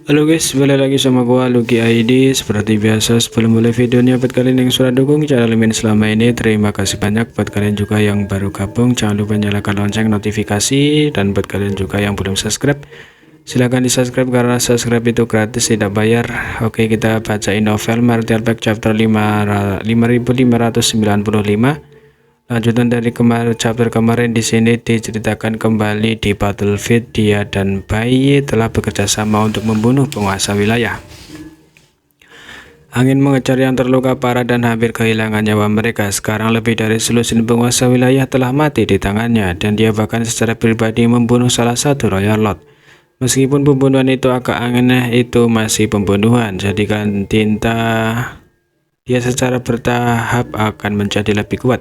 Halo guys, balik lagi sama gua Lucky ID. Seperti biasa, sebelum mulai videonya buat kalian yang sudah dukung channel ini selama ini, terima kasih banyak. Buat kalian juga yang baru gabung, jangan lupa nyalakan lonceng notifikasi. Dan buat kalian juga yang belum subscribe, silahkan di subscribe karena subscribe itu gratis, tidak bayar. Oke, kita bacain novel Martial Back chapter 5595. Lanjutan dari chapter kemarin. Di sini diceritakan kembali di battlefield dia dan Bayi telah bekerja sama untuk membunuh penguasa wilayah. Angin mengejar yang terluka parah dan hampir kehilangan nyawa mereka. Sekarang lebih dari selusin penguasa wilayah telah mati di tangannya, dan dia bahkan secara pribadi membunuh salah satu Royal Lord. Meskipun pembunuhan itu agak aneh, itu masih pembunuhan. Jadikan tinta dia secara bertahap akan menjadi lebih kuat.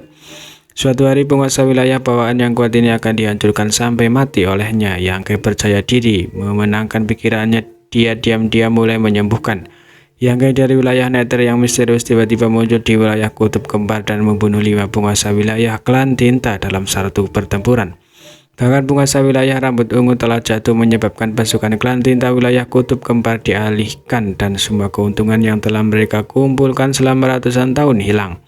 Suatu hari penguasa wilayah bawaan yang kuat ini akan dihancurkan sampai mati olehnya. Yang percaya diri memenangkan pikirannya, dia diam-diam mulai menyembuhkan. Yang dari wilayah Nether yang misterius tiba-tiba muncul di wilayah kutub kembar dan membunuh 5 penguasa wilayah klan tinta dalam satu pertempuran. Bahkan penguasa wilayah rambut ungu telah jatuh menyebabkan pasukan klan tinta wilayah kutub kembar dialihkan dan semua keuntungan yang telah mereka kumpulkan selama ratusan tahun hilang.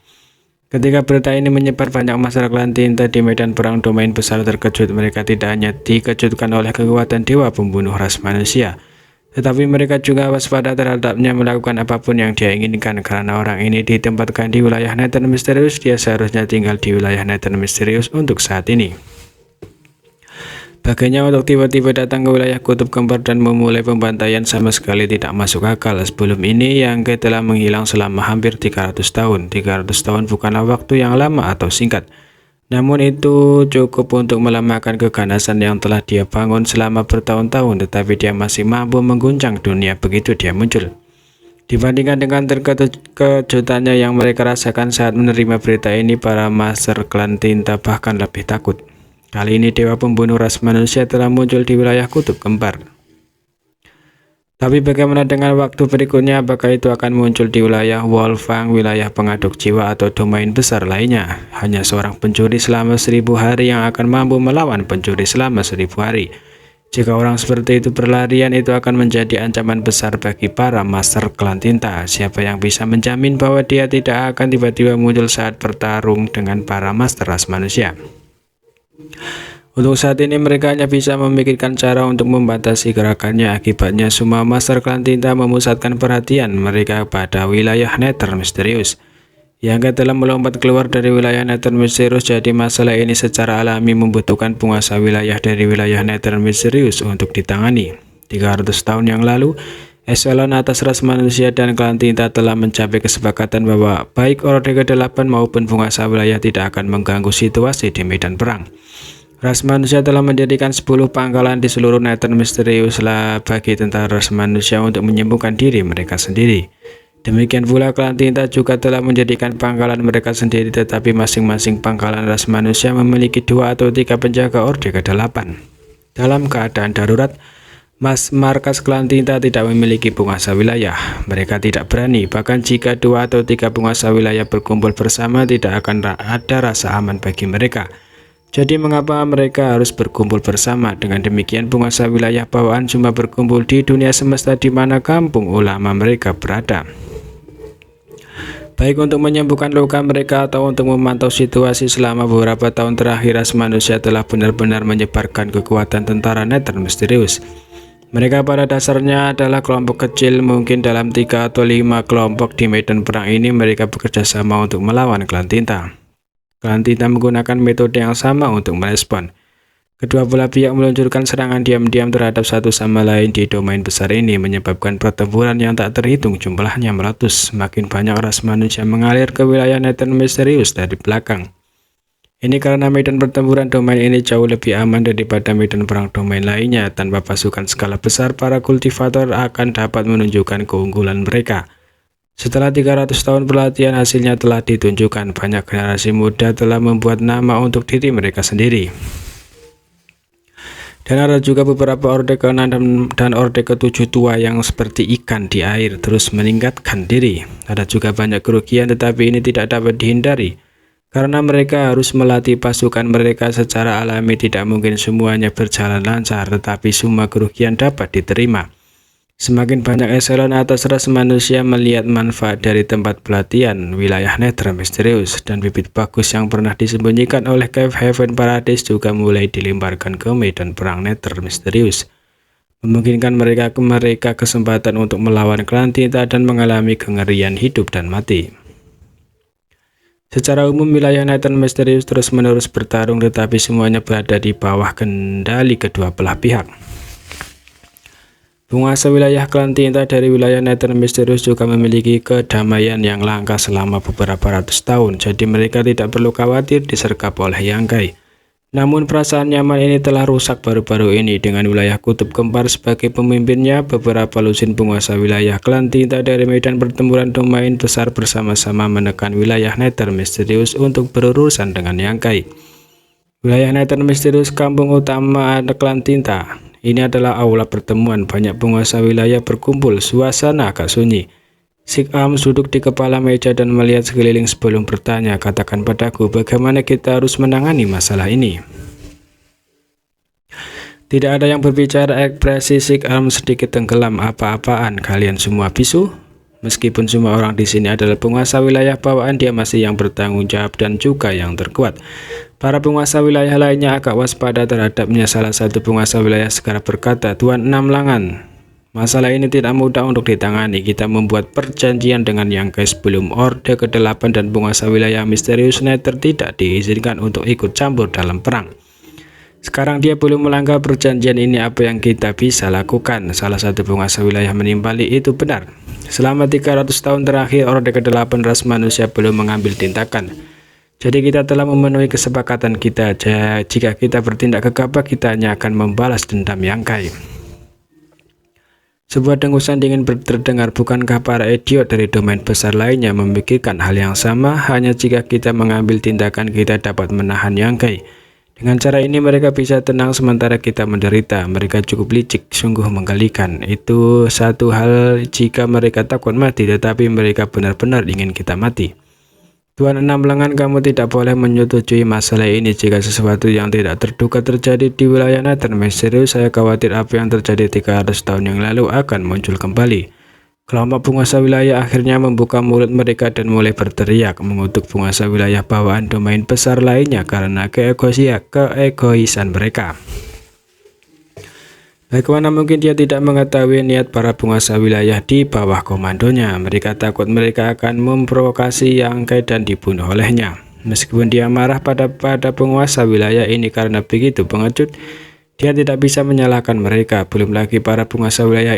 Ketika berita ini menyebar, banyak masyarakat klan tinta di medan perang domain besar terkejut. Mereka tidak hanya dikejutkan oleh kekuatan dewa pembunuh ras manusia, tetapi mereka juga waspada terhadapnya melakukan apapun yang dia inginkan. Karena orang ini ditempatkan di wilayah Nether misterius, dia seharusnya tinggal di wilayah Nether misterius untuk saat ini. Baginya untuk tiba-tiba datang ke wilayah kutub kembar dan memulai pembantaian sama sekali tidak masuk akal. Sebelum ini, Yang telah menghilang selama hampir 300 tahun. 300 tahun bukanlah waktu yang lama atau singkat. Namun itu cukup untuk melemahkan keganasan yang telah dia bangun selama bertahun-tahun, tetapi dia masih mampu mengguncang dunia begitu dia muncul. Dibandingkan dengan kejutannya yang mereka rasakan saat menerima berita ini, para master klan tinta bahkan lebih takut. Kali ini dewa pembunuh ras manusia telah muncul di wilayah kutub kembar. Tapi bagaimana dengan waktu berikutnya? Apakah itu akan muncul di wilayah Wolfang, wilayah pengaduk jiwa, atau domain besar lainnya? Hanya seorang pencuri selama 1000 hari yang akan mampu melawan pencuri selama 1000 hari. Jika orang seperti itu berlarian, itu akan menjadi ancaman besar bagi para master klan tinta. Siapa yang bisa menjamin bahwa dia tidak akan tiba-tiba muncul saat bertarung dengan para master ras manusia? Untuk saat ini mereka hanya bisa memikirkan cara untuk membatasi gerakannya. Akibatnya semua master klan tinta memusatkan perhatian mereka pada wilayah Nether misterius. Yang telah melompat keluar dari wilayah Nether misterius, jadi masalah ini secara alami membutuhkan penguasa wilayah dari wilayah Nether misterius untuk ditangani. 300 tahun yang lalu, eselon atas ras manusia dan klan tinta telah mencapai kesepakatan bahwa baik Orde ke-8 maupun penguasa wilayah tidak akan mengganggu situasi di medan perang. Ras manusia telah menjadikan 10 pangkalan di seluruh Nether misterius bagi tentara ras manusia untuk menyembuhkan diri mereka sendiri. Demikian pula klan tinta juga telah menjadikan pangkalan mereka sendiri, tetapi masing-masing pangkalan ras manusia memiliki 2 atau 3 penjaga Orde ke-8. Dalam keadaan darurat, markas klan tinta tidak memiliki penguasa wilayah. Mereka tidak berani, bahkan jika 2 atau 3 penguasa wilayah berkumpul bersama, tidak akan ada rasa aman bagi mereka. Jadi mengapa mereka harus berkumpul bersama? Dengan demikian penguasa wilayah bawaan cuma berkumpul di dunia semesta di mana kampung ulama mereka berada. Baik untuk menyembuhkan luka mereka atau untuk memantau situasi selama beberapa tahun terakhir, ras manusia telah benar-benar menyebarkan kekuatan tentara Nether misterius. Mereka pada dasarnya adalah kelompok kecil, mungkin dalam 3 atau 5 kelompok di medan perang ini mereka bekerja sama untuk melawan klan tinta. Klan tinta menggunakan metode yang sama untuk merespon. Kedua belah pihak meluncurkan serangan diam-diam terhadap satu sama lain di domain besar ini, menyebabkan pertempuran yang tak terhitung jumlahnya meletus. Semakin banyak ras manusia mengalir ke wilayah Nether misterius dari belakang. Ini karena medan pertempuran domain ini jauh lebih aman daripada medan perang domain lainnya. Tanpa pasukan skala besar, para kultivator akan dapat menunjukkan keunggulan mereka. Setelah 300 tahun pelatihan, hasilnya telah ditunjukkan. Banyak generasi muda telah membuat nama untuk diri mereka sendiri. Dan ada juga beberapa Orde ke-6 dan Orde ke-7 tua yang seperti ikan di air terus meningkatkan diri. Ada juga banyak kerugian, tetapi ini tidak dapat dihindari. Karena mereka harus melatih pasukan mereka secara alami, tidak mungkin semuanya berjalan lancar, tetapi semua kerugian dapat diterima. Semakin banyak eselon atas ras manusia melihat manfaat dari tempat pelatihan wilayah nether misterius, dan bibit bagus yang pernah disembunyikan oleh Cave Heaven Paradise juga mulai dilemparkan ke medan perang nether misterius, memungkinkan mereka kesempatan untuk melawan klan tinta dan mengalami kengerian hidup dan mati. Secara umum, wilayah nether misterius terus-menerus bertarung, tetapi semuanya berada di bawah kendali kedua belah pihak. Penguasa wilayah klan tinta dari wilayah nether misterius juga memiliki kedamaian yang langka selama beberapa ratus tahun, jadi mereka tidak perlu khawatir disergap oleh Yangkai. Namun perasaan nyaman ini telah rusak baru-baru ini dengan wilayah kutub kembar sebagai pemimpinnya. Beberapa lusin penguasa wilayah klan tinta dari medan pertempuran domain besar bersama-sama menekan wilayah nether misterius untuk berurusan dengan Yangkai. Wilayah nether misterius kampung utama klan tinta. Ini adalah aula pertemuan, banyak penguasa wilayah berkumpul, suasana agak sunyi. Sik Arms duduk di kepala meja dan melihat sekeliling sebelum bertanya, katakan padaku bagaimana kita harus menangani masalah ini. Tidak ada yang berbicara, ekspresi Sik Arms sedikit tenggelam. Apa-apaan, kalian semua bisu? Meskipun semua orang di sini adalah penguasa wilayah bawaan, dia masih yang bertanggung jawab dan juga yang terkuat. Para penguasa wilayah lainnya agak waspada terhadapnya. Salah satu penguasa wilayah segera berkata, Tuan Enam Langan, masalah ini tidak mudah untuk ditangani. Kita membuat perjanjian dengan Yangkai sebelum Orde ke-8 dan penguasa wilayah misterius nether tidak diizinkan untuk ikut campur dalam perang. Sekarang dia belum melanggar perjanjian ini. Apa yang kita bisa lakukan? Salah satu penguasa wilayah menimpali, itu benar. Selama 300 tahun terakhir, Orde ke-8 ras manusia belum mengambil tindakan. Jadi kita telah memenuhi kesepakatan kita. Jika kita bertindak gegabah, kita hanya akan membalas dendam Yangkai. Sebuah dengusan dingin terdengar. Bukankah para idiot dari domain besar lainnya memikirkan hal yang sama? Hanya jika kita mengambil tindakan, kita dapat menahan Yangkai. Dengan cara ini mereka bisa tenang sementara kita menderita. Mereka cukup licik, sungguh menggelikan. Itu satu hal jika mereka takut mati, tetapi mereka benar-benar ingin kita mati. Tuan Enam Lengan, kamu tidak boleh menyetujui masalah ini. Jika sesuatu yang tidak terduga terjadi di wilayah nether misterius, saya khawatir apa yang terjadi 300 tahun yang lalu akan muncul kembali. Kelompok penguasa wilayah akhirnya membuka mulut mereka dan mulai berteriak, mengutuk penguasa wilayah bawaan domain besar lainnya karena keegoisan mereka. Bagaimana mungkin dia tidak mengetahui niat para penguasa wilayah di bawah komandonya? Mereka takut mereka akan memprovokasi Yangkai dan dibunuh olehnya. Meskipun dia marah pada penguasa wilayah ini karena begitu pengecut, dia tidak bisa menyalahkan mereka. Belum lagi para penguasa wilayah